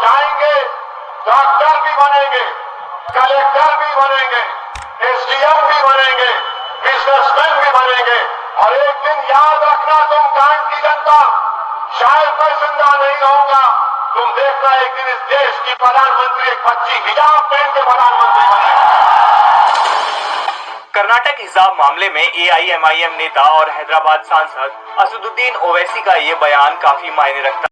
चाहेंगे डॉक्टर भी बनेंगे, कलेक्टर भी बनेंगे, एसडीएम भी बनेंगे, बिजनेसमैन भी बनेंगे। और एक दिन याद रखना तुम कांड की जनता, शायद मैं जिंदा नहीं रहूंगा, तुम देखना एक दिन इस देश की प्रधानमंत्री एक बच्ची हिजाब पहन के प्रधानमंत्री बनेगी। कर्नाटक हिजाब मामले में एआईएमआईएम नेता और हैदराबाद सांसद असदुद्दीन ओवैसी का ये बयान काफी मायने रखता है।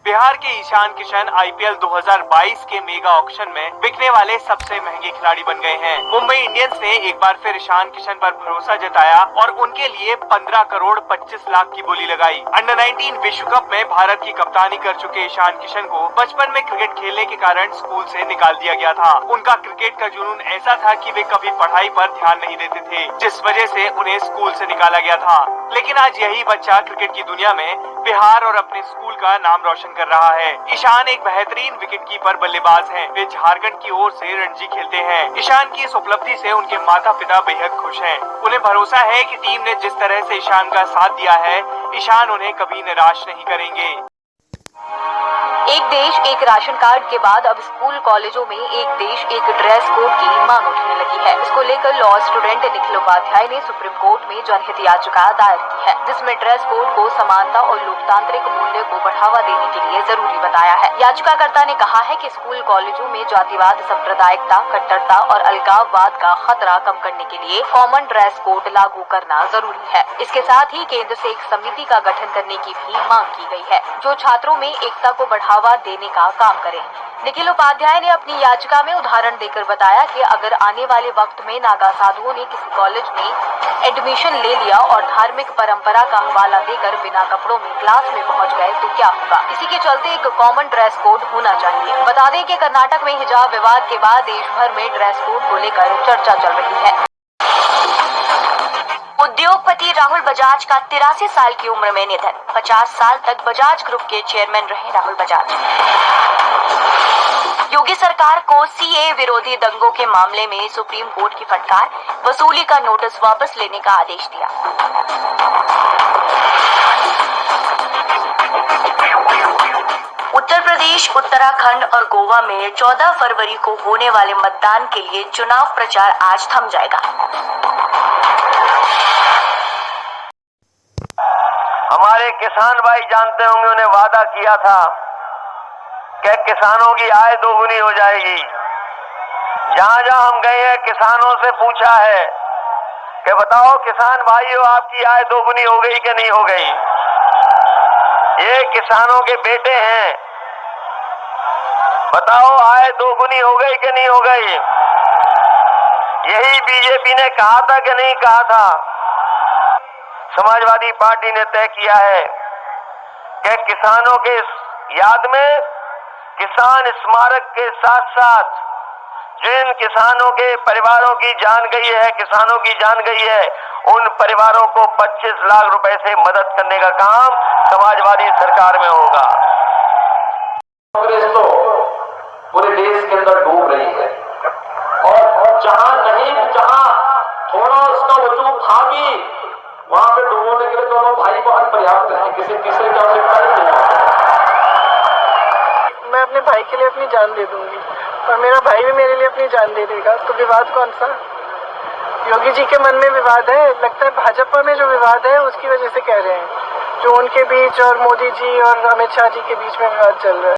बिहार के ईशान किशन आईपीएल 2022 के मेगा ऑक्शन में बिकने वाले सबसे महंगे खिलाड़ी बन गए हैं। मुंबई इंडियंस ने एक बार फिर ईशान किशन पर भरोसा जताया और उनके लिए 15 करोड़ 25 लाख की बोली लगाई। अंडर 19 विश्व कप में भारत की कप्तानी कर चुके ईशान किशन को बचपन में क्रिकेट खेलने के कारण स्कूल से निकाल दिया गया था। उनका क्रिकेट का जुनून ऐसा था कि वे कभी पढ़ाई पर ध्यान नहीं देते थे, जिस वजह से उन्हें स्कूल से निकाला गया था। लेकिन आज यही बच्चा क्रिकेट की दुनिया में बिहार और अपने स्कूल का नाम रोशन कर रहा है। ईशान एक बेहतरीन विकेटकीपर बल्लेबाज हैं। वे झारखंड की ओर से रणजी खेलते हैं। ईशान की इस उपलब्धि से उनके माता पिता बेहद खुश हैं। उन्हें भरोसा है कि टीम ने जिस तरह से ईशान का साथ दिया है, ईशान उन्हें कभी निराश नहीं करेंगे। एक देश एक राशन कार्ड के बाद अब स्कूल कॉलेजों में एक देश एक ड्रेस कोड की मांग उठने लगी है। इसको लेकर लॉ स्टूडेंट निखिल उपाध्याय ने सुप्रीम कोर्ट में जनहित याचिका दायर की है, जिसमें ड्रेस कोड को समानता और लोकतांत्रिक मूल्य को बढ़ावा देने के लिए जरूरी बताया है। याचिकाकर्ता ने कहा है कि स्कूल कॉलेजों में जातिवाद, सांप्रदायिकता, कट्टरता और अलगाववाद का खतरा कम करने के लिए कॉमन ड्रेस कोड लागू करना जरूरी है। इसके साथ ही केंद्र से एक समिति का गठन करने की भी मांग की गई है, जो छात्रों में एकता को बढ़ावा देने का काम करे। निखिल उपाध्याय ने अपनी याचिका में उदाहरण देकर बताया कि अगर आने वाले वक्त में नागा साधुओं ने किसी कॉलेज में एडमिशन ले लिया और धार्मिक परंपरा का हवाला देकर बिना कपड़ों में क्लास में पहुंच गए तो क्या होगा। इसी के चलते एक कॉमन ड्रेस कोड होना चाहिए। बता दें कि कर्नाटक में हिजाब विवाद के बाद देश भर में ड्रेस कोड को लेकर चर्चा चल रही है। उद्योगपति राहुल बजाज का 83 साल की उम्र में निधन। 50 साल तक बजाज ग्रुप के चेयरमैन रहे राहुल बजाज। योगी सरकार को सीए विरोधी दंगों के मामले में सुप्रीम कोर्ट की फटकार, वसूली का नोटिस वापस लेने का आदेश दिया। उत्तर प्रदेश, उत्तराखंड और गोवा में 14 फरवरी को होने वाले मतदान के लिए चुनाव प्रचार आज थम जाएगा। हमारे किसान भाई जानते होंगे, उन्हें वादा किया था कि किसानों की आय दोगुनी हो जाएगी। जहां जहां हम गए हैं, किसानों से पूछा है कि बताओ किसान भाइयों, आपकी आय दोगुनी हो गई कि नहीं हो गई। ये किसानों के बेटे हैं, बताओ आय दोगुनी हो गई कि नहीं हो गई। यही बीजेपी ने कहा था कि नहीं कहा था। समाजवादी पार्टी ने तय किया है कि किसानों के याद में किसान स्मारक के साथ साथ जिन किसानों के परिवारों की जान गई है, किसानों की जान गई है, उन परिवारों को 25 लाख रुपए से मदद करने का काम समाजवादी सरकार में होगा। कांग्रेस तो पूरे देश के अंदर डूब रही है और जहां थोड़ा उसका वजूद था भी, वहां पे डूबोने के लिए दोनों भाई बहुत पर्याप्त है, किसी तीसरे की आवश्यकता नहीं है। मैं अपने भाई के लिए अपनी जान दे दूंगी और मेरा भाई भी मेरे लिए अपनी जान दे देगा, तो विवाद कौन सा। योगी जी के मन में विवाद है, लगता है भाजपा में जो विवाद है उसकी वजह से कह रहे हैं, जो उनके बीच और मोदी जी और अमित शाह जी के बीच में विवाद चल रहा है।